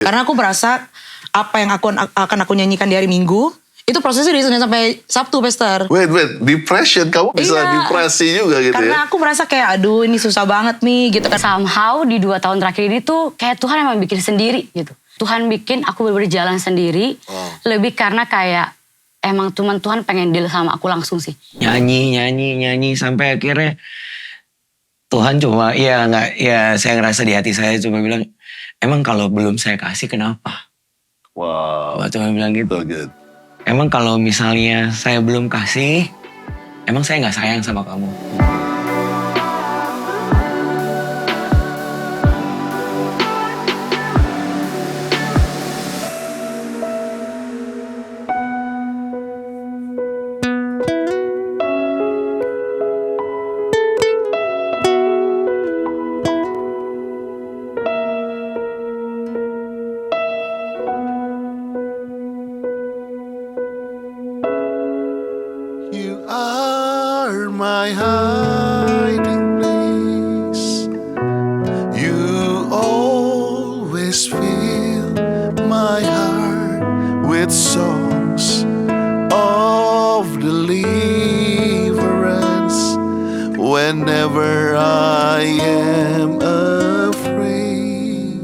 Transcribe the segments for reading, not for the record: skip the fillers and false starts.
Karena aku merasa apa yang akan aku nyanyikan di hari Minggu, itu prosesnya dari Senin sampai Sabtu, Pastor. Wait, depression, kamu bisa depresi juga gitu karena ya? aku merasa kayak, aduh ini susah banget nih gitu kan. Somehow di 2 tahun terakhir ini tuh kayak Tuhan emang bikin sendiri gitu. Tuhan bikin aku bener-bener jalan sendiri. Lebih karena kayak emang Tuhan pengen deal sama aku langsung sih. Nyanyi sampai akhirnya Tuhan cuma saya ngerasa di hati saya cuma bilang, emang kalau belum saya kasih kenapa? Wow. Tuhan bilang gitu. So good. Emang kalau misalnya saya belum kasih, emang saya nggak sayang sama kamu. You are my hiding place. You always fill my heart with songs of deliverance whenever I am afraid.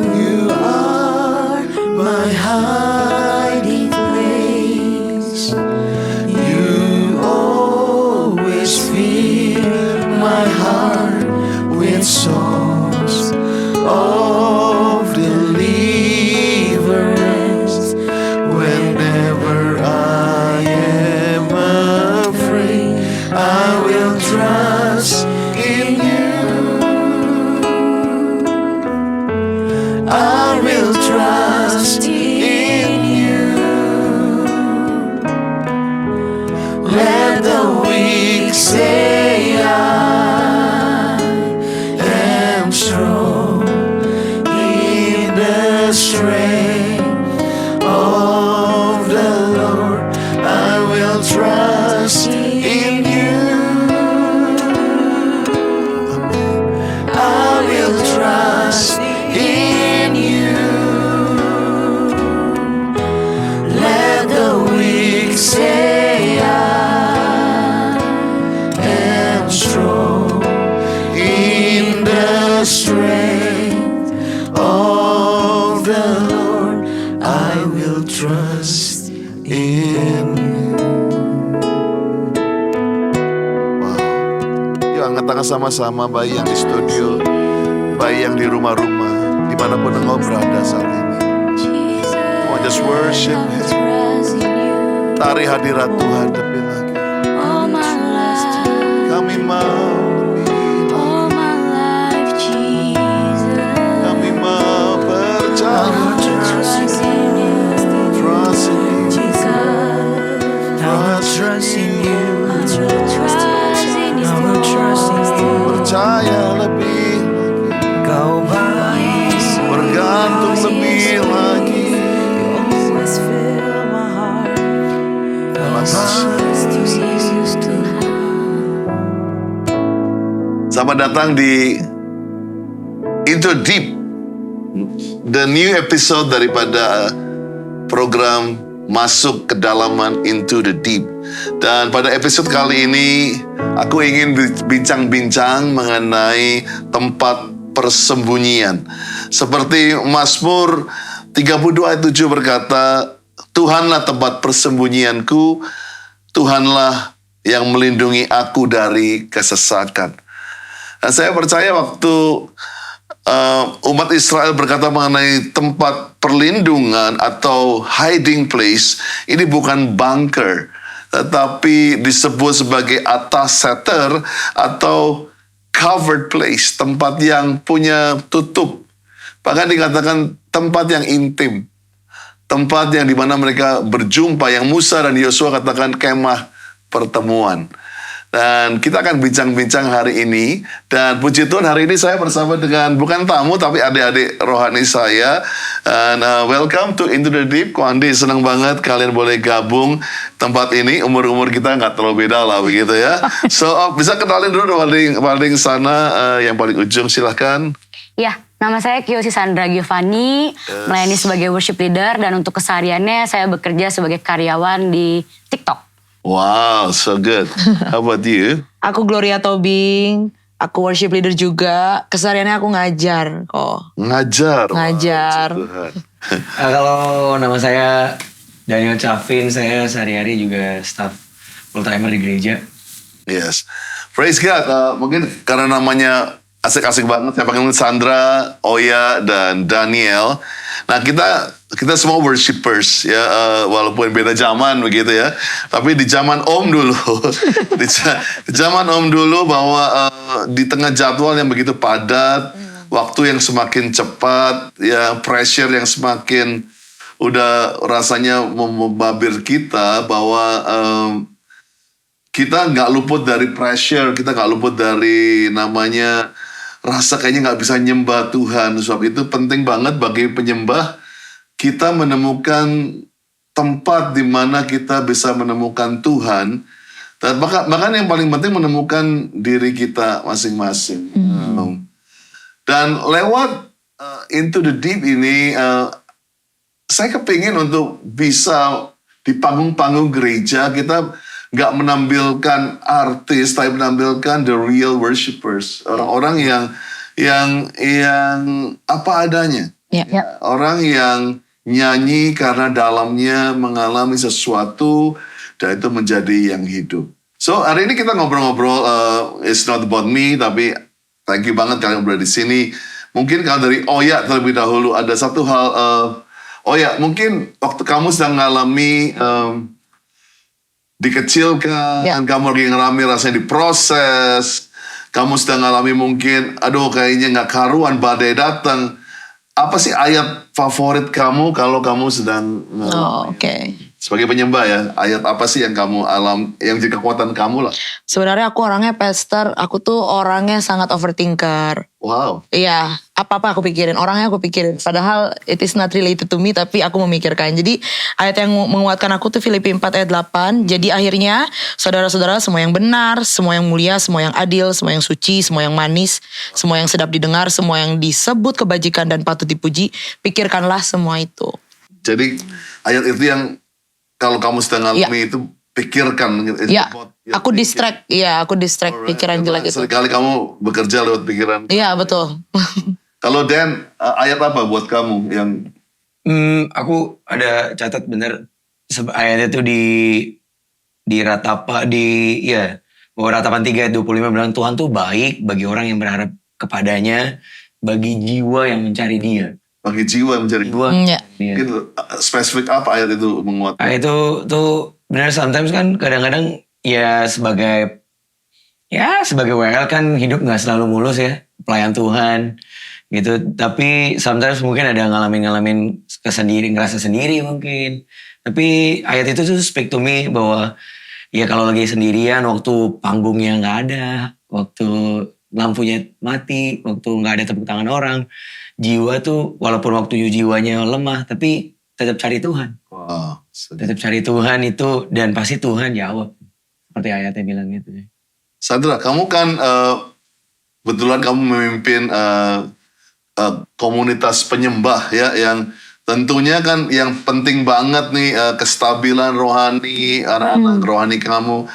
You are my hiding place. You always fill my heart with songs of deliverance whenever I am afraid. I will trust in you. I will trust in you. Let the weak say I am strong in the strength of the Lord. I will trust in you. I will trust in you. Let the weak say I am strong in the strength of the Lord. I will trust in you. Wow. Yuk angkat tangan sama-sama, bayi yang di studio, bayi yang di rumah-rumah, dimanapun engkau berada saat ini. Come on, just worship Him. Tari hadirat Tuhan lebih lagi. Kami mau lebih. Kami mau percaya. Trust in you. Trust in you. Percaya lebih lagi. Kau baik. Bergantung lebih lagi. Selamat datang di Into Deep, the new episode daripada program Masuk Kedalaman Into the Deep. Dan pada episode kali ini aku ingin bincang-bincang mengenai tempat persembunyian. Seperti Mazmur 32 ayat 7 berkata, Tuhanlah tempat persembunyianku, Tuhanlah yang melindungi aku dari kesesakan. Dan saya percaya waktu umat Israel berkata mengenai tempat perlindungan atau hiding place, ini bukan bunker, tetapi disebut sebagai ataseter atau covered place, tempat yang punya tutup. Bahkan dikatakan tempat yang intim, tempat yang dimana mereka berjumpa, yang Musa dan Yosua katakan kemah pertemuan. Dan kita akan bincang-bincang hari ini. Dan puji Tuhan hari ini saya bersama dengan bukan tamu tapi adik-adik rohani saya. And welcome to Into the Deep. Ko Andi, senang banget kalian boleh gabung tempat ini. Umur-umur kita nggak terlalu beda lah begitu ya. So bisa kenalin dulu paling sana yang paling ujung, silahkan. Ya, nama saya Kiyoshi Sandra Giovanni, melayani sebagai worship leader dan untuk kesehariannya saya bekerja sebagai karyawan di TikTok. Wow, so good. How about you? Aku Gloria Tobing, aku worship leader juga. Kesehariannya aku ngajar kok. Ngajar. Ngajar. Wah, Tuhan. Kalau nama saya Daniel Chavin, saya sehari-hari juga staff full timer di gereja. Yes. Praise God. Mungkin karena namanya asik-asik banget. Saya panggil Sandra, Oya, dan Daniel. Nah kita semua worshipers ya, walaupun beda zaman begitu ya. Tapi di zaman Om dulu, di zaman Om dulu bahwa di tengah jadwal yang begitu padat, waktu yang semakin cepat, ya pressure yang semakin udah rasanya membabir kita bahwa kita nggak luput dari pressure, kita nggak luput dari namanya rasa kayaknya nggak bisa nyembah Tuhan. Sebab itu penting banget bagi penyembah kita menemukan tempat di mana kita bisa menemukan Tuhan. Dan bahkan yang paling penting menemukan diri kita masing-masing. Dan lewat Into the Deep ini, saya kepingin untuk bisa di panggung-panggung gereja kita nggak menampilkan artis, tapi menampilkan the real worshipers, orang-orang yang apa adanya, orang yang nyanyi karena dalamnya mengalami sesuatu dan itu menjadi yang hidup. So hari ini kita ngobrol-ngobrol, it's not about me, tapi thank you banget kalian berada di sini. Mungkin kalau dari Oya terlebih dahulu ada satu hal, Oya mungkin waktu kamu sedang mengalami dikecilkan, kamu lagi ngalami rasanya diproses, kamu sedang ngalami mungkin, aduh kayaknya nggak karuan, badai datang. Apa sih ayat favorit kamu kalau kamu sedang sebagai penyembah ya, ayat apa sih yang kamu yang jadi kekuatan kamu lah? Sebenarnya aku orangnya pastor, aku tuh orangnya sangat overthinker. Wow. Iya, apa-apa aku pikirin, orangnya aku pikirin. Padahal it is not related to me, tapi aku memikirkan. Jadi ayat yang menguatkan aku tuh Filipi 4 ayat 8. Jadi akhirnya saudara-saudara semua yang benar, semua yang mulia, semua yang adil, semua yang suci, semua yang manis, semua yang sedap didengar, semua yang disebut kebajikan dan patut dipuji, pikirkanlah semua itu. Jadi ayat itu yang kalau kamu sedang ngalami itu pikirkan. Iya, aku distract pikiran jelek itu. Sekali kamu bekerja lewat pikiran. Iya, betul. Kalau Dan, ayat apa buat kamu yang... Aku ada catat bener ayatnya tuh di Ratapa bahwa Ratapan 3 ayat 25 bilang Tuhan tuh baik bagi orang yang berharap kepadanya, bagi jiwa yang mencari Dia. Bagi jiwa yang mencari Jiwa. Mungkin spesifik apa ayat itu menguatkan? Itu tuh benar sometimes kan kadang-kadang ya sebagai WL kan hidup nggak selalu mulus ya, pelayan Tuhan gitu. Tapi sometimes mungkin ada ngalamin ngerasa sendiri mungkin. Tapi ayat itu tuh speak to me bahwa ya kalau lagi sendirian, waktu panggungnya nggak ada, waktu lampunya mati, waktu nggak ada tepuk tangan orang, jiwa tuh walaupun waktu jiwanya lemah, tapi tetap cari Tuhan. Wow. Tetap cari Tuhan itu dan pasti Tuhan jawab. Seperti ayatnya bilang gitu. Sandra, kamu kan kebetulan kamu memimpin komunitas penyembah ya, yang tentunya kan yang penting banget nih kestabilan rohani, anak-anak rohani kamu.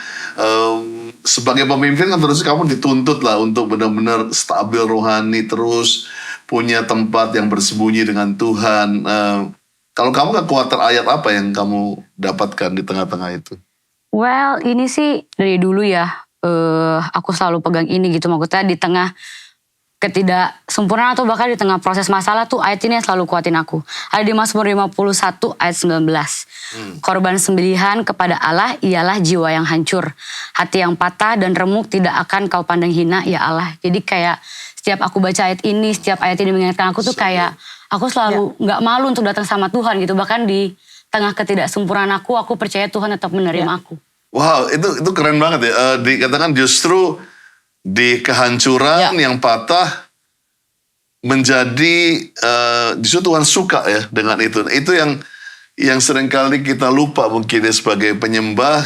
Sebagai pemimpin kan terus kamu dituntut lah untuk benar-benar stabil rohani, terus punya tempat yang bersembunyi dengan Tuhan. Kalau kamu kekuatan ayat apa yang kamu dapatkan di tengah-tengah itu? Well, ini sih dari dulu ya, aku selalu pegang ini gitu. Maksudnya di tengah ketidaksempurnaan atau bahkan di tengah proses masalah tuh ayat ini yang selalu kuatin aku. Ada di Mazmur 51 ayat 19. Korban sembelihan kepada Allah ialah jiwa yang hancur. Hati yang patah dan remuk tidak akan kau pandang hina ya Allah. Jadi kayak setiap aku baca ayat ini, setiap ayat ini mengingatkan aku tuh kayak aku selalu gak malu untuk datang sama Tuhan gitu. Bahkan di tengah ketidaksempurnaan aku percaya Tuhan tetap menerima aku. Wow, itu keren banget ya. Dikatakan justru di kehancuran yang patah menjadi justru Tuhan suka ya dengan itu. Itu yang seringkali kita lupa mungkin ya sebagai penyembah.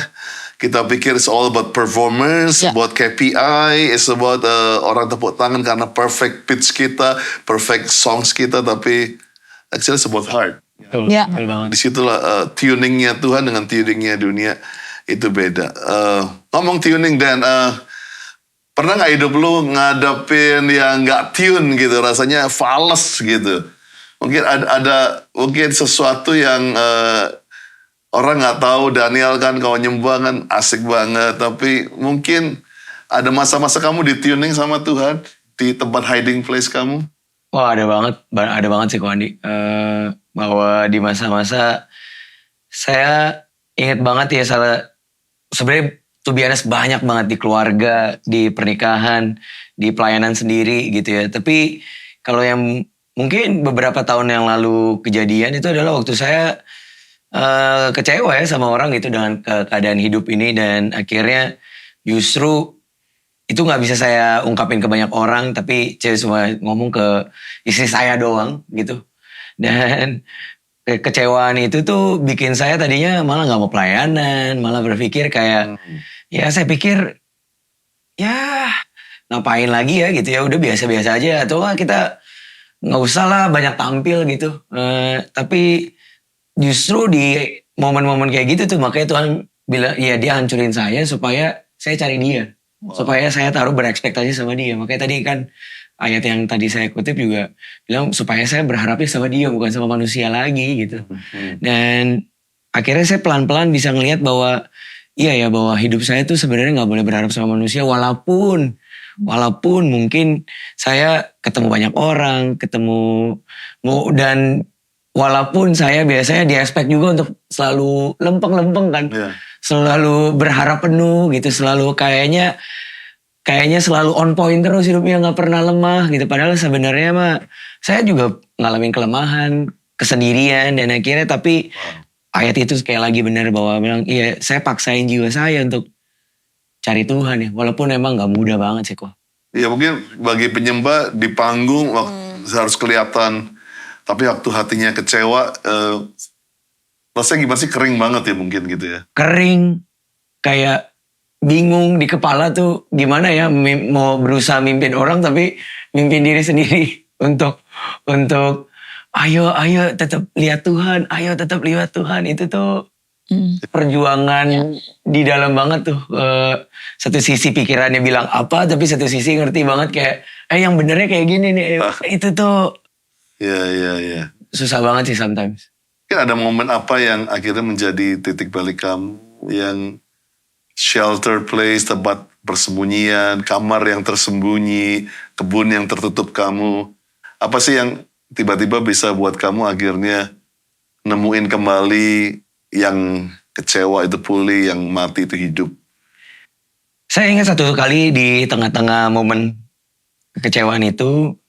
kita pikir it's all about performance, Ya. about KPI, it's about orang tepuk tangan karena perfect pitch kita, perfect songs kita, tapi actually it's about heart. Betul, Ya. betul banget. Disitulah tuningnya Tuhan dengan tuningnya dunia itu beda. Ngomong tuning dan pernah nggak hidup lu ngadepin yang nggak tune gitu, rasanya fals gitu. Mungkin ada mungkin sesuatu yang orang nggak tahu. Daniel kan kalau nyembah kan asik banget, tapi mungkin ada masa-masa kamu di tuning sama Tuhan di tempat hiding place kamu. Wah ada banget sih Ko Andi. Bahwa di masa-masa saya ingat banget ya sebenarnya to be honest banyak banget di keluarga, di pernikahan, di pelayanan sendiri gitu ya. Tapi kalau yang mungkin beberapa tahun yang lalu kejadian itu adalah waktu saya kecewa ya sama orang gitu dengan keadaan hidup ini, dan akhirnya justru itu nggak bisa saya ungkapin ke banyak orang, tapi saya cuma ngomong ke istri saya doang gitu. Dan kekecewaan itu tuh bikin saya tadinya malah nggak mau pelayanan, malah berpikir kayak ya saya pikir ya ngapain lagi ya gitu ya, udah biasa-biasa aja, atau kita nggak usah lah banyak tampil gitu. Tapi justru di momen-momen kayak gitu tuh makanya Tuhan bilang ya dia hancurin saya supaya saya cari dia. Supaya saya taruh berekspektasi sama dia. Makanya tadi kan ayat yang tadi saya kutip juga bilang supaya saya berharapnya sama dia bukan sama manusia lagi gitu. Dan akhirnya saya pelan-pelan bisa ngelihat bahwa iya ya, bahwa hidup saya tuh sebenarnya nggak boleh berharap sama manusia, walaupun mungkin saya ketemu banyak orang, dan walaupun saya biasanya di-expect juga untuk selalu lempeng-lempeng kan. Yeah. Selalu berharap penuh gitu, selalu kayaknya selalu on point terus hidupnya, nggak pernah lemah gitu. Padahal sebenarnya mah saya juga ngalamin kelemahan, kesendirian, dan akhirnya tapi ayat itu kayak lagi benar bahwa bilang iya saya paksain jiwa saya untuk cari Tuhan ya, walaupun emang nggak mudah banget sih kok. Ya mungkin bagi penyembah di panggung harus kelihatan, tapi waktu hatinya kecewa, rasanya gimana sih, kering banget ya mungkin gitu ya. Kering, kayak bingung di kepala tuh gimana ya, mau berusaha mimpin orang tapi mimpin diri sendiri untuk ayo tetap lihat Tuhan, ayo tetap lihat Tuhan. Itu tuh perjuangan di dalam banget tuh. Satu sisi pikirannya bilang apa, tapi satu sisi ngerti banget kayak yang benernya kayak gini nih. Itu tuh Iya. susah banget sih sometimes. Mungkin ada momen apa yang akhirnya menjadi titik balik kamu, yang shelter place, tempat persembunyian, kamar yang tersembunyi, kebun yang tertutup kamu. Apa sih yang tiba-tiba bisa buat kamu akhirnya nemuin kembali yang kecewa itu pulih, yang mati itu hidup? Saya ingat satu kali di tengah-tengah momen kekecewaan itu,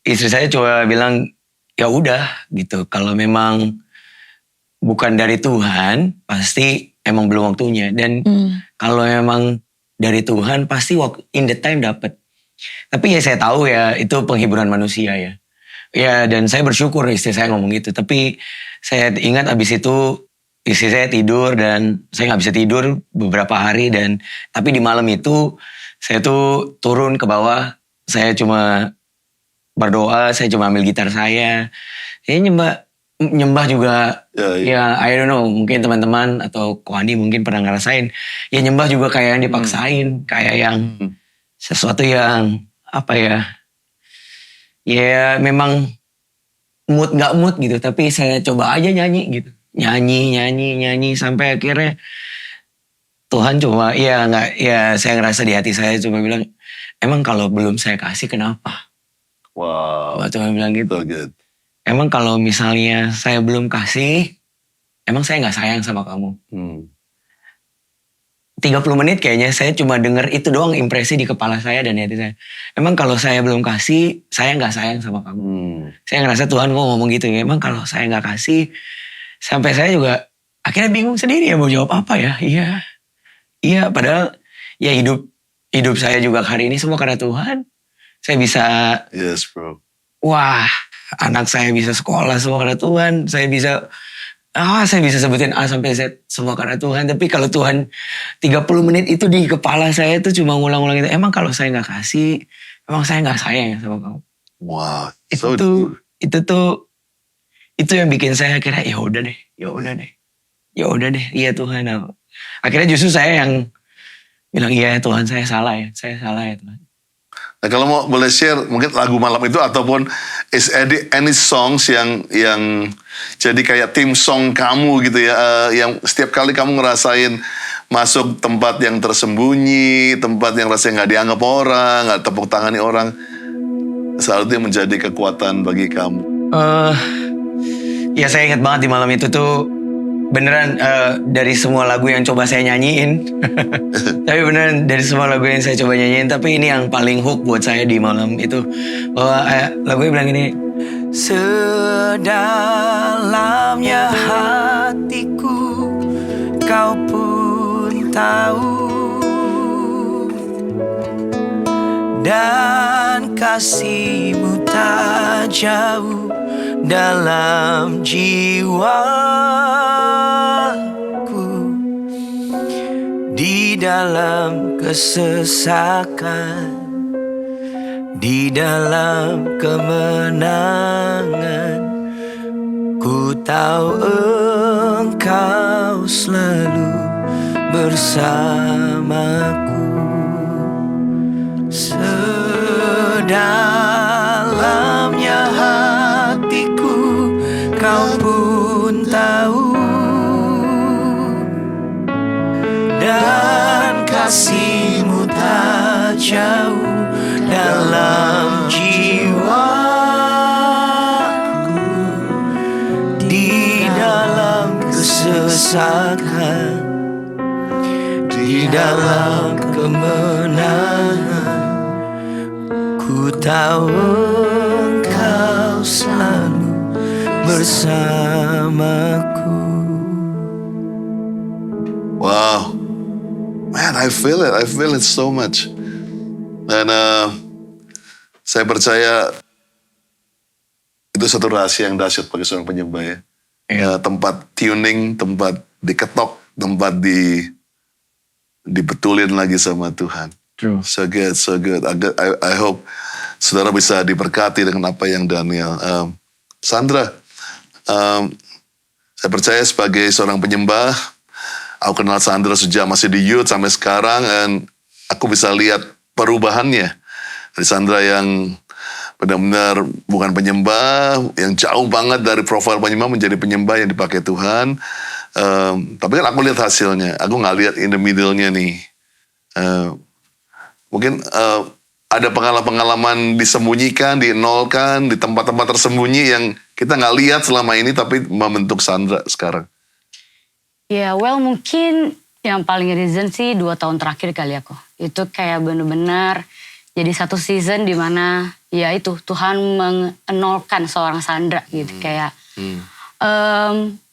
istri saya coba bilang, ya udah gitu, kalau memang bukan dari Tuhan pasti emang belum waktunya, dan kalau memang dari Tuhan pasti in the time dapat. Tapi ya saya tahu ya itu penghiburan manusia ya. Ya dan saya bersyukur istri saya ngomong gitu. Tapi saya ingat abis itu istri saya tidur dan saya nggak bisa tidur beberapa hari, dan tapi di malam itu saya tuh turun ke bawah, saya cuma berdoa, saya cuma ambil gitar saya nyembah juga. Ya I don't know, mungkin teman-teman atau Ko Andi mungkin pernah ngerasain ya, nyembah juga kayak yang dipaksain, kayak yang sesuatu yang apa ya memang mood gak mood gitu, tapi saya coba aja nyanyi gitu, nyanyi sampai akhirnya Tuhan cuma saya ngerasa di hati saya cuma bilang, emang kalau belum saya kasih kenapa? Wow. Tuhan bilang gitu. So good. Emang kalau misalnya saya belum kasih, emang saya gak sayang sama kamu. 30 menit kayaknya saya cuma denger itu doang, impresi di kepala saya dan hati saya. Emang kalau saya belum kasih, saya gak sayang sama kamu. Saya ngerasa Tuhan kok ngomong gitu ya. Emang kalau saya gak kasih, sampai saya juga akhirnya bingung sendiri ya mau jawab apa ya. Iya padahal ya hidup saya juga hari ini semua karena Tuhan. Saya bisa, Yes bro. wah anak saya bisa sekolah semua karena Tuhan. Saya bisa saya bisa sebutin A sampai Z semua karena Tuhan. Tapi kalau Tuhan 30 menit itu di kepala saya itu cuma ngulang-ngulang itu. Emang kalau saya gak kasih, emang saya gak sayang ya sama kamu. Wow. Itu tuh, itu yang bikin saya akhirnya ya udah deh, iya Tuhan. Akhirnya justru saya yang bilang iya Tuhan, saya salah ya Tuhan. Nah, kalau mau boleh share mungkin lagu malam itu ataupun is any songs yang jadi kayak tim song kamu gitu ya, yang setiap kali kamu ngerasain masuk tempat yang tersembunyi, tempat yang rasanya nggak dianggap orang, nggak tepuk tangani orang, selalu itu menjadi kekuatan bagi kamu. Ya saya ingat banget di malam itu tuh beneran dari semua lagu yang coba saya nyanyiin. Tapi beneran dari semua lagu yang saya coba nyanyiin, tapi ini yang paling hook buat saya di malam itu. Bahwa lagunya bilang gini. Sedalamnya hatiku kau pun tahu, dan kasihmu tak jauh dalam jiwaku. Di dalam kesesakan, di dalam kemenangan, ku tahu Engkau selalu bersamaku. Sedalamnya hatiku kau pun tahu, dan kasihmu tak jauh dalam jiwaku. Di dalam kesesakan, di dalam kemenangan, ku tahu Engkau selalu bersamaku. Wow, man, I feel it so much. Dan saya percaya itu satu rahasia yang dahsyat bagi seorang penyembah ya. Tempat tuning, tempat diketok, tempat dibetulin lagi sama Tuhan. True. So good. I hope saudara bisa diberkati dengan apa yang Daniel. Sandra, saya percaya sebagai seorang penyembah, aku kenal Sandra sejak masih di youth sampai sekarang, dan aku bisa lihat perubahannya. Dari Sandra yang benar-benar bukan penyembah, yang jauh banget dari profil penyembah menjadi penyembah yang dipakai Tuhan. Tapi kan aku lihat hasilnya, aku nggak lihat in the middle-nya nih. Mungkin ada pengalaman-pengalaman disembunyikan, dinolkan, di tempat-tempat tersembunyi yang kita nggak lihat selama ini, tapi membentuk Sandra sekarang. Ya, well mungkin yang paling reason sih 2 tahun terakhir kali aku. Itu kayak bener-bener jadi satu season dimana ya itu Tuhan mengenolkan seorang Sandra gitu. Kayak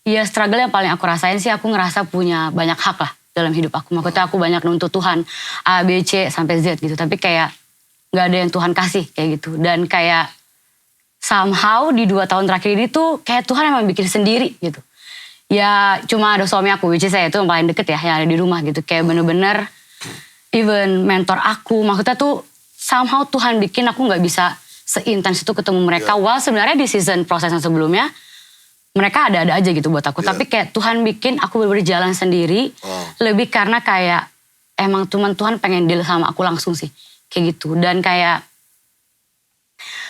ya struggle yang paling aku rasain sih, aku ngerasa punya banyak hak lah dalam hidup aku. Maksudnya aku banyak nuntut Tuhan A, B, C sampai Z gitu. Tapi kayak gak ada yang Tuhan kasih kayak gitu. Dan kayak somehow di 2 tahun terakhir ini tuh kayak Tuhan emang bikin sendiri gitu. Ya cuma ada suami aku, which is saya itu yang paling deket ya, yang ada di rumah gitu. Kayak bener-bener even mentor aku, maksudnya tuh somehow Tuhan bikin aku gak bisa seintens itu ketemu mereka. While sebenarnya di season proses yang sebelumnya, mereka ada-ada aja gitu buat aku. Tapi kayak Tuhan bikin aku bener-bener jalan sendiri. Lebih karena kayak emang Tuhan pengen deal sama aku langsung sih. Kayak gitu. Dan kayak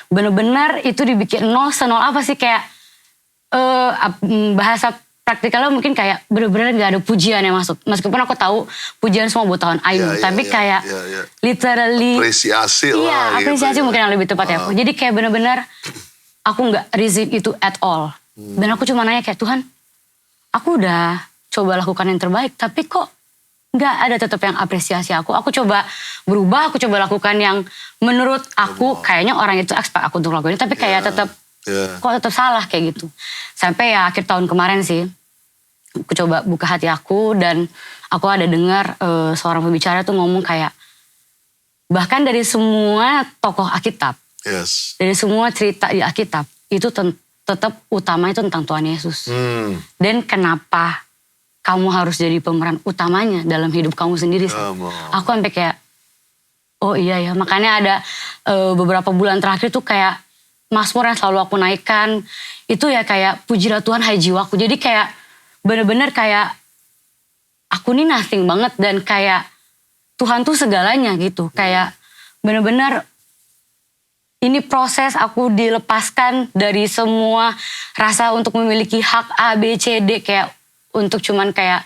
bener-bener itu dibikin senol apa sih, kayak bahasa praktikalnya mungkin kayak bener-bener gak ada pujian yang masuk. Meskipun aku tahu pujian semua buat tahun Ayu. Tapi kayak literally. Apresiasi lah. Iya, apresiasi gitu, mungkin yang lebih tepat ya. Jadi kayak bener-bener aku gak receive itu at all. Dan aku cuma nanya kayak, Tuhan, aku udah coba lakukan yang terbaik, tapi kok gak ada tetap yang apresiasi aku. Aku coba berubah, aku coba lakukan yang menurut aku kayaknya orang itu expect aku untuk lakukan, tapi kayak tetap kok tetap salah kayak gitu. Sampai ya akhir tahun kemarin sih, aku coba buka hati aku dan aku ada dengar seorang pembicara tuh ngomong kayak, bahkan dari semua tokoh Alkitab, dari semua cerita di Alkitab, itu tetap utama itu tentang Tuhan Yesus. Hmm. Dan kenapa kamu harus jadi pemeran utamanya dalam hidup kamu sendiri. Come on. Aku sampai kayak, oh iya ya. Makanya ada beberapa bulan terakhir tuh kayak Mazmur yang selalu aku naikkan. Itu ya kayak pujilah Tuhan hai jiwaku. Jadi kayak bener-bener kayak aku nih nothing banget. Dan kayak Tuhan tuh segalanya gitu. Kayak bener-bener ini proses aku dilepaskan dari semua rasa untuk memiliki hak A, B, C, D. Kayak untuk cuman kayak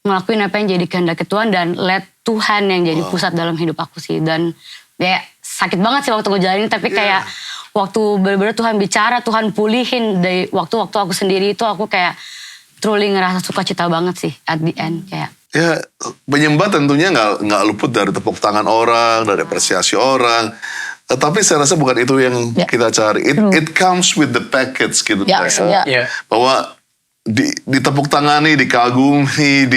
ngelakuin apa yang jadi kehendak Tuhan dan let Tuhan yang jadi pusat dalam hidup aku sih. Dan ya sakit banget sih waktu ngejalanin, tapi kayak waktu bener-bener Tuhan bicara, Tuhan pulihin dari waktu-waktu aku sendiri itu aku kayak truly ngerasa sukacita banget sih at the end kayak. Ya, penyembah tentunya nggak luput dari tepuk tangan orang, dari apresiasi orang. Tapi saya rasa bukan itu yang kita cari. It comes with the package gitu. Ya. Bahwa ditepuk tangani, dikagumi,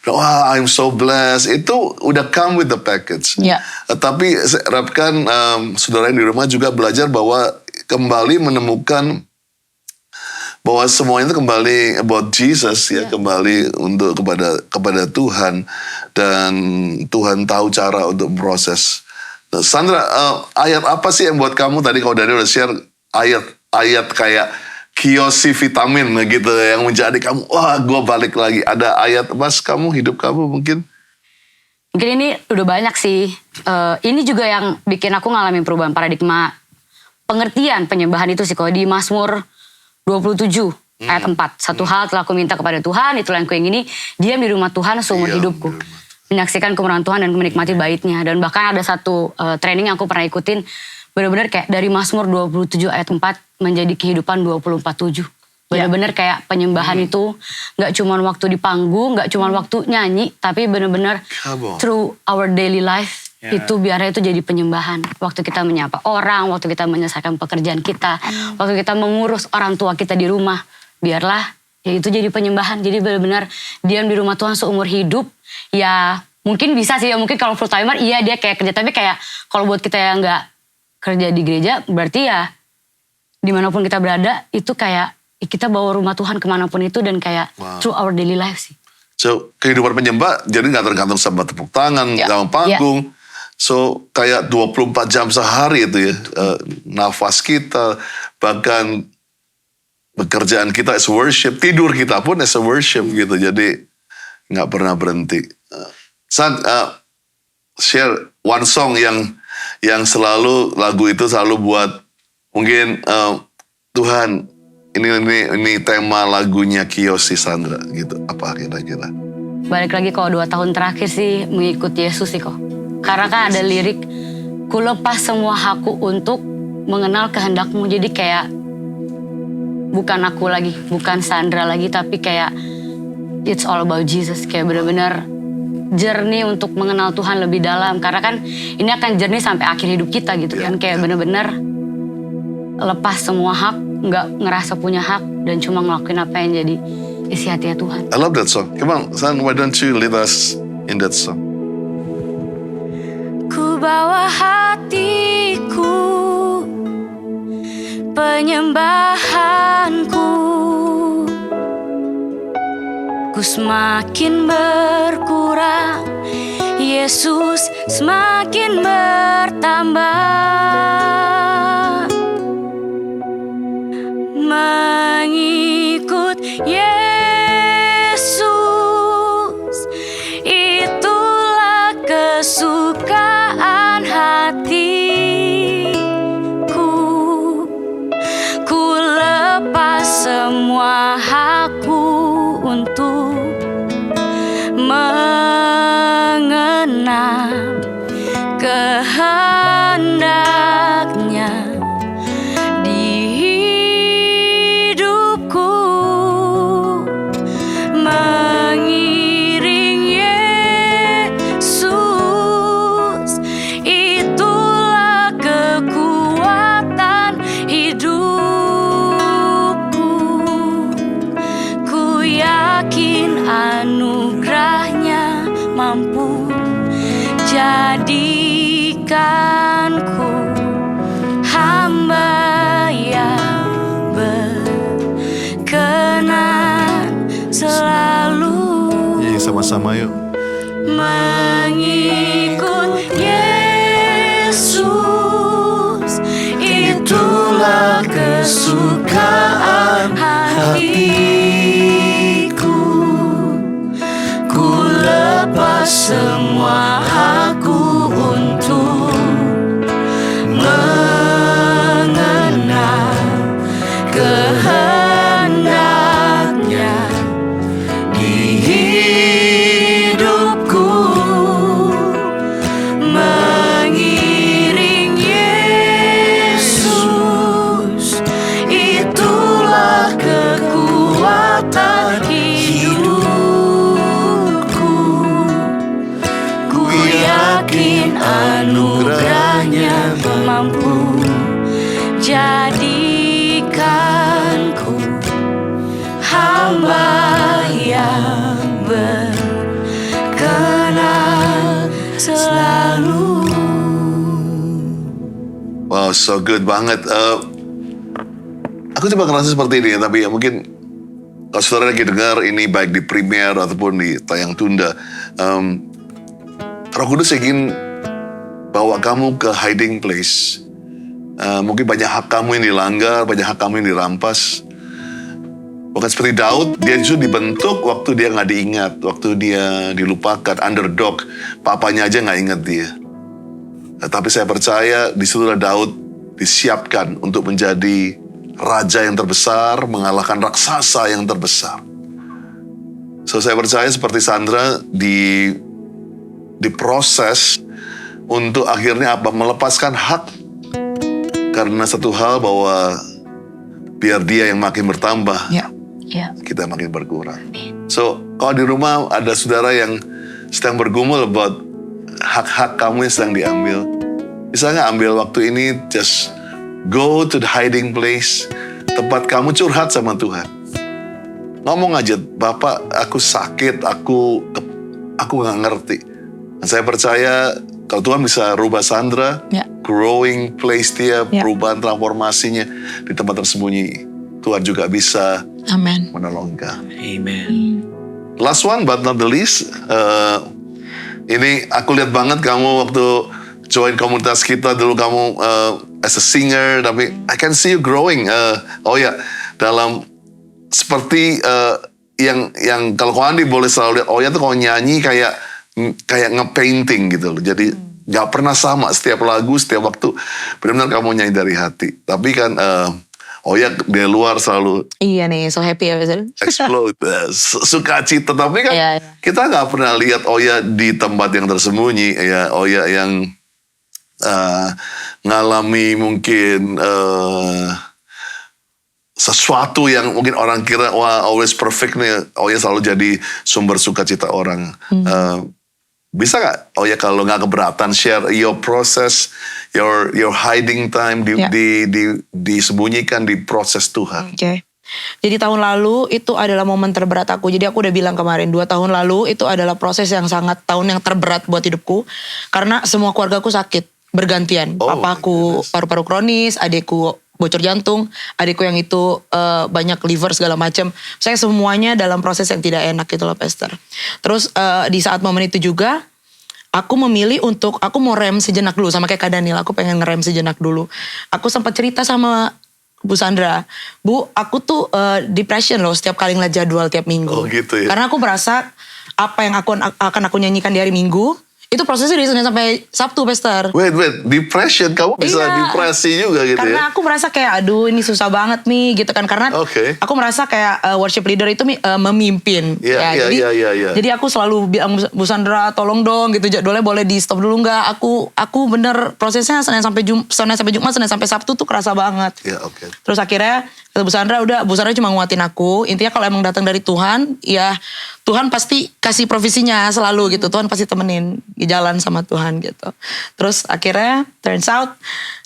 wah I'm so blessed. Itu udah come with the package. Ya. Tapi saya harapkan saudara yang di rumah juga belajar bahwa kembali menemukan bahwa semuanya itu kembali about Jesus ya, kembali untuk kepada Tuhan, dan Tuhan tahu cara untuk proses. Nah, Sandra, ayat apa sih yang buat kamu tadi kalau Daniel udah share ayat kayak kiyosi vitamin gitu yang menjadi kamu, wah gue balik lagi. Ada ayat mas kamu, hidup kamu mungkin? Mungkin ini udah banyak sih. Ini juga yang bikin aku ngalamin perubahan paradigma pengertian penyembahan itu sih. Kalau di Mazmur 27 ayat 4. Satu hal telah aku minta kepada Tuhan, itulah yang kuingini, diam di rumah Tuhan seumur hidupku. Menyaksikan kemuliaan Tuhan dan menikmati baitnya. Dan bahkan ada satu training yang aku pernah ikutin, benar-benar kayak dari Mazmur 27 ayat 4 menjadi kehidupan 24/7. Benar-benar kayak penyembahan itu gak cuma waktu di panggung, gak cuma waktu nyanyi, tapi benar-benar through our daily life. Itu biarnya itu jadi penyembahan. Waktu kita menyapa orang, waktu kita menyelesaikan pekerjaan kita, waktu kita mengurus orang tua kita di rumah, biarlah ya itu jadi penyembahan. Jadi benar-benar diam di rumah Tuhan seumur hidup. Ya mungkin bisa sih ya, mungkin kalau full timer iya dia kayak kerja, tapi kayak kalau buat kita yang gak kerja di gereja, berarti ya dimanapun kita berada itu kayak kita bawa rumah Tuhan kemanapun itu, dan kayak through our daily life sih. So kehidupan penyembah jadi gak tergantung sama tepuk tangan, sama panggung. So kayak 24 jam sehari itu ya, nafas kita, bahkan pekerjaan kita as worship, tidur kita pun as a worship gitu. Jadi gak pernah berhenti. Share one song yang selalu, lagu itu selalu buat mungkin Tuhan ini tema lagunya Kiyosi Sandra gitu, apa kira-kira? Balik lagi kalau 2 tahun terakhir sih mengikut Yesus sih kok. Karena kan ada lirik, ku lepas semua hakku untuk mengenal kehendakmu. Jadi kayak bukan aku lagi, bukan Sandra lagi, tapi kayak it's all about Jesus. Kayak benar-benar journey untuk mengenal Tuhan lebih dalam. Karena kan ini akan journey sampai akhir hidup kita gitu kan. Kayak benar-benar lepas semua hak, nggak ngerasa punya hak, dan cuma ngelakuin apa yang jadi isi hatinya Tuhan. I love that song. Come on, son, why don't you lead us in that song? Ku bawa hatiku, penyembahanku, ku semakin berkurang, Yesus semakin bertambah. Mengikut Yesus, itulah kesukaan hatiku. Ku lepas semua hakku untuk mengenal kehendak sama-sama yuk. Mengikut Yesus, itulah kesukaan hatiku. Ku lepas semua hakku untuk mengenal kehendaknya di hidupku. Mengiring Yesus, itulah kekuatan hidupku. Ku yakin anugerahnya mampu jadikanku hamba yang berkenan selalu. Wow, so good banget. Aku coba ngerasa seperti ini, tapi ya mungkin kalau saudara lagi dengar ini baik di premier ataupun di tayang tunda, Roh Kudus ingin bawa kamu ke hiding place. Mungkin banyak hak kamu yang dilanggar, banyak hak kamu yang dirampas. Bukan seperti Daud, dia justru dibentuk waktu dia nggak diingat, waktu dia dilupakan, underdog, papanya aja nggak ingat dia. Tapi saya percaya di situlah Daud disiapkan untuk menjadi raja yang terbesar, mengalahkan raksasa yang terbesar. So saya percaya seperti Sandra diproses untuk akhirnya apa? Melepaskan hak karena satu hal bahwa biar dia yang makin bertambah, kita makin berkurang. So kalau di rumah ada saudara yang sedang bergumul about hak-hak kamu yang sedang diambil, bisa nggak ambil waktu ini, just go to the hiding place, tempat kamu curhat sama Tuhan. Ngomong aja, Bapak, aku sakit, aku nggak ngerti. Dan saya percaya kalau Tuhan bisa rubah Sandra, growing place dia, perubahan transformasinya di tempat tersembunyi, Tuhan juga bisa menolong kamu. Amen. Last one but not the least, ini aku lihat banget kamu waktu join komunitas kita dulu, kamu as a singer, tapi I can see you growing. Dalam seperti yang kalau kau Andi boleh selalu lihat, tuh kalau nyanyi kayak nge-painting gitu loh. Jadi nggak pernah sama setiap lagu, setiap waktu benar-benar kamu nyanyi dari hati. Tapi kan dari luar selalu Iya nih, so happy ya Faisal. explode, sukacita. Tapi kan kita nggak pernah lihat Oya di tempat yang tersembunyi, ya Oya yang ngalami mungkin sesuatu yang mungkin orang kira wah always perfect nih, Oya selalu jadi sumber sukacita orang. Bisa nggak Oya kalau nggak keberatan share your process, your hiding time disembunyikan di proses Tuhan? Oke. Jadi tahun lalu itu adalah momen terberat aku. Jadi aku udah bilang kemarin 2 tahun lalu itu adalah proses yang sangat tahun yang terberat buat hidupku. Karena semua keluargaku sakit bergantian. Papaku paru-paru kronis, adikku bocor jantung, adikku yang itu banyak liver segala macam. Saya semuanya dalam proses yang tidak enak gitu loh, Pastor. Terus di saat momen itu juga aku memilih untuk aku mau rem sejenak dulu sama kayak Kak Daniel. Aku pengen ngerem sejenak dulu. Aku sempat cerita sama Bu Sandra, Bu, aku tuh depression loh setiap kali ngeliat jadwal tiap minggu. Oh gitu ya. Karena aku merasa apa yang akan aku nyanyikan di hari Minggu itu prosesnya dari Senin sampai Sabtu, Pastor. Wait, depression, kamu bisa depresi juga gitu karena ya? aku merasa kayak aduh ini susah banget nih gitu kan, karena aku merasa kayak worship leader itu memimpin. Jadi aku selalu bilang Bu Sandra tolong dong gitu, jadwalnya boleh di stop dulu nggak? Aku bener prosesnya Senin sampai Jumat, Senin sampai Sabtu tuh kerasa banget. Terus akhirnya kata Bu Sandra, udah Bu Sandra cuma nguatin aku. Intinya kalau emang datang dari Tuhan, ya Tuhan pasti kasih provisinya selalu gitu. Tuhan pasti temenin jalan sama Tuhan gitu. Terus akhirnya turns out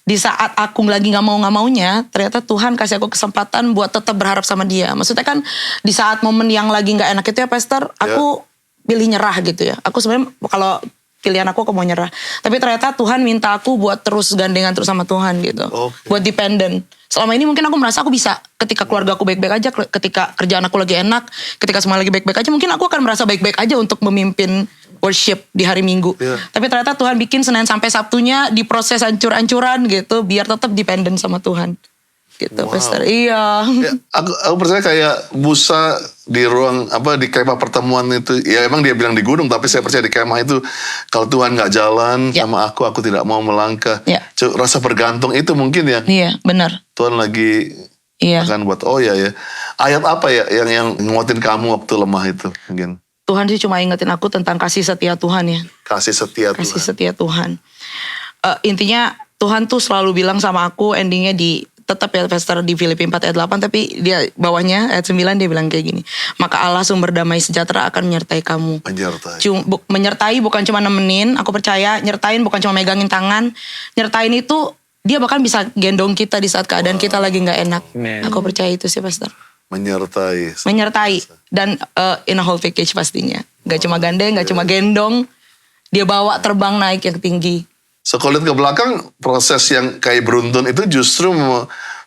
di saat aku lagi nggak maunya, ternyata Tuhan kasih aku kesempatan buat tetap berharap sama Dia. Maksudnya kan di saat momen yang lagi nggak enak itu ya, Pastor, aku pilih nyerah gitu ya. Aku sebenarnya kalau pilihan aku mau nyerah. Tapi ternyata Tuhan minta aku buat terus gandengan terus sama Tuhan gitu. Oke. Buat dependent. Selama ini mungkin aku merasa aku bisa ketika keluarga aku baik-baik aja, ketika kerjaan aku lagi enak, ketika semua lagi baik-baik aja, mungkin aku akan merasa baik-baik aja untuk memimpin worship di hari Minggu. Iya. Tapi ternyata Tuhan bikin Senin sampai Sabtunya diproses hancur-hancuran gitu, biar tetap dependent sama Tuhan. Gitu, Wow. Pastor. Iya. Ya, aku percaya kayak Musa di ruang di kemah pertemuan itu, ya emang dia bilang di gunung, tapi saya percaya di kemah itu kalau Tuhan nggak jalan Ya. sama aku tidak mau melangkah. Ya. Rasa bergantung itu mungkin ya Iya, benar. Tuhan lagi Iya. akan buat. Oh ya. Ayat apa ya yang nguatin kamu waktu lemah itu mungkin? Tuhan sih cuma ingetin aku tentang kasih setia Tuhan ya. Kasih setia Kasih Tuhan. setia Tuhan. Intinya Tuhan tuh selalu bilang sama aku, endingnya tetap ya Pastor di Filipi 4 ayat 8, tapi dia bawahnya ayat 9 dia bilang kayak gini. Maka Allah sumber damai sejahtera akan menyertai kamu. Menyertai. Menyertai bukan cuma nemenin, aku percaya nyertain bukan cuma megangin tangan. Nyertain itu dia bahkan bisa gendong kita di saat keadaan kita lagi gak enak. Amen. Aku percaya itu sih Pastor. Menyertai. Menyertai dan in a whole package pastinya. Gak cuma gandeng, gak cuma gendong, dia bawa terbang naik yang tinggi. So kalau lihat ke belakang, proses yang kayak beruntun itu justru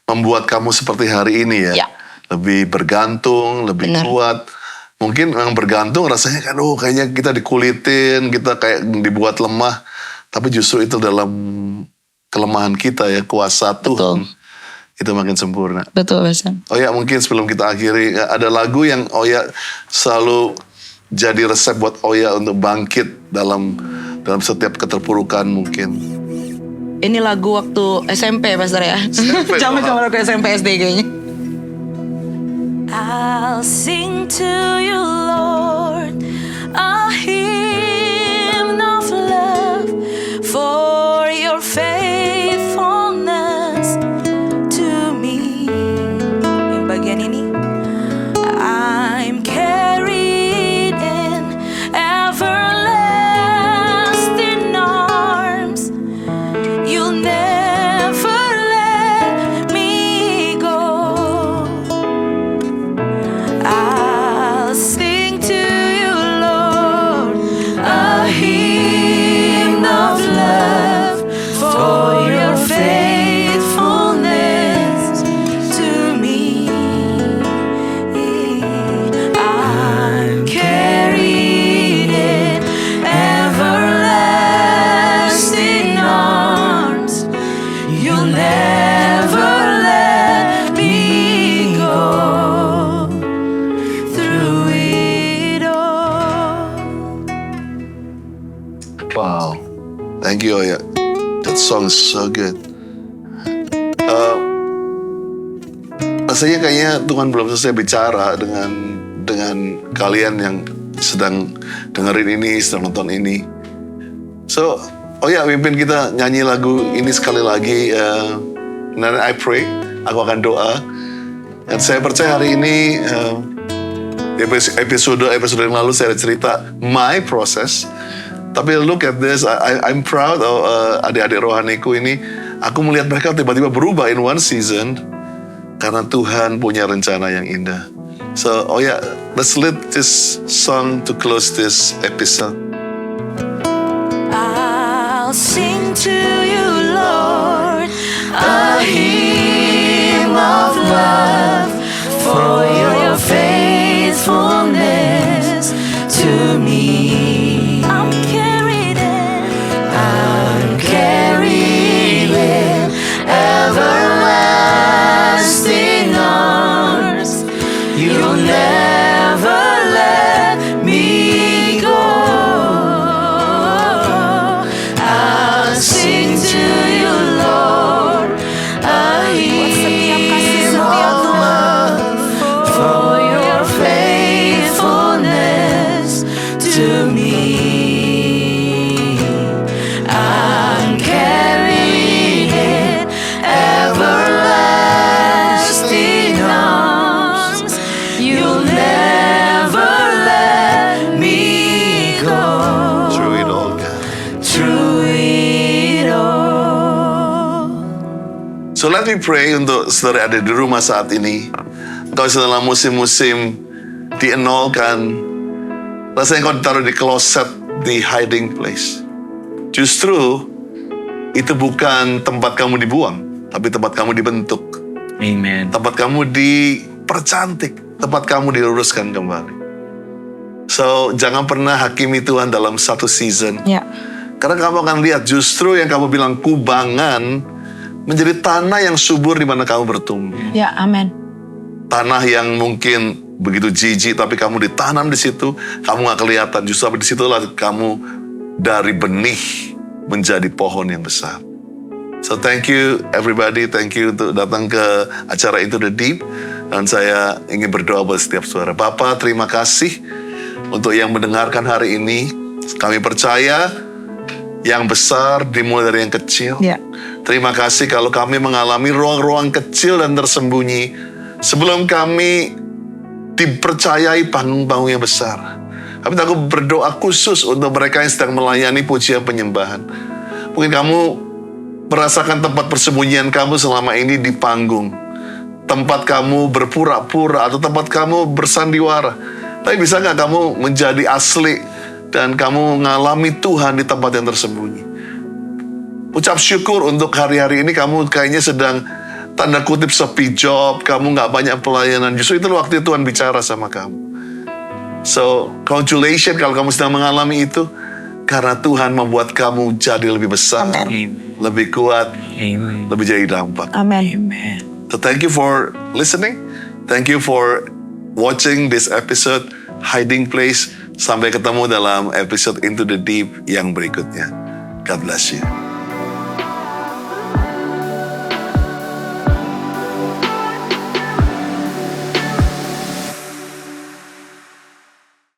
membuat kamu seperti hari ini ya. Ya. Lebih bergantung, lebih Benar. kuat. Mungkin yang bergantung rasanya kan, kayaknya kita dikulitin, kita kayak dibuat lemah. Tapi justru itu dalam kelemahan kita ya, kuasa Tuhan. Itu makin sempurna. Betul Pastor. Oh ya, mungkin sebelum kita akhiri, ada lagu yang Oya selalu jadi resep buat Oya untuk bangkit dalam setiap keterpurukan mungkin. Ini lagu waktu SMP Pastor ya. SMP, Zaman-zaman aku SMP SD kayaknya. I'll sing to you, Lord, a hymn of love for your faithfulness to me. Yang bagian ini, I'm carried in everlasting arms. You'll never let me go. I'll sing to you, Lord, a hymn of love for your faithfulness to me. I'm carried in everlasting arms. You'll never let me go through it all. Wow, thank you Oya. That song is so good. Rasanya kayaknya Tuhan belum selesai bicara dengan kalian yang sedang dengerin ini, sedang nonton ini. So, Oya pimpin kita nyanyi lagu ini sekali lagi. Dan I pray, aku akan doa. Dan saya percaya hari ini di episode yang lalu saya ada cerita my process. Tapi look at this, I'm proud of adik-adik rohaniku ini. Aku melihat mereka tiba-tiba berubah in one season karena Tuhan punya rencana yang indah. So, let's lead this song to close this episode. I'll sing to you, Lord, a hymn of love for your faithfulness to me. I'm carried in everlasting arms. You'll never let me go. I'll sing to you, Lord, a hymn of love for your faithfulness to me. I'm carried in everlasting arms. You'll never let me go Through it all, God. through it all. So let me pray untuk saudara ada di rumah saat ini. Kau sedang dalam musim-musim dienolkan. Rasanya kau ditaruh di closet, di hiding place. Justru itu bukan tempat kamu dibuang, tapi tempat kamu dibentuk. Amen. Tempat kamu dipercantik, tempat kamu diluruskan kembali. So, jangan pernah hakimi Tuhan dalam satu season. Ya. Karena kamu akan lihat justru yang kamu bilang kubangan menjadi tanah yang subur di mana kamu bertumbuh. Ya, amin. Tanah yang mungkin begitu jijik, tapi kamu ditanam di situ, kamu gak kelihatan. Justru di situlah kamu dari benih menjadi pohon yang besar. So thank you everybody, thank you untuk datang ke acara Into the Deep. Dan saya ingin berdoa buat setiap suara. Bapa, terima kasih untuk yang mendengarkan hari ini. Kami percaya yang besar dimulai dari yang kecil. Ya. Terima kasih kalau kami mengalami ruang-ruang kecil dan tersembunyi sebelum kami dipercayai panggung-panggung yang besar. Tapi aku berdoa khusus untuk mereka yang sedang melayani pujian penyembahan. Mungkin kamu merasakan tempat persembunyian kamu selama ini di panggung. Tempat kamu berpura-pura atau tempat kamu bersandiwara. Tapi bisa gak kamu menjadi asli dan kamu mengalami Tuhan di tempat yang tersembunyi? Ucap syukur untuk hari-hari ini kamu kayaknya sedang tanda kutip sepi job, kamu gak banyak pelayanan. Justru itu waktu Tuhan bicara sama kamu. So, congratulations kalau kamu sedang mengalami itu. Karena Tuhan membuat kamu jadi lebih besar, Amen. lebih kuat, Amen. lebih jadi dampak. Amin. Amen. So thank you for listening. Thank you for watching this episode Hiding Place. Sampai ketemu dalam episode Into the Deep yang berikutnya. God bless you.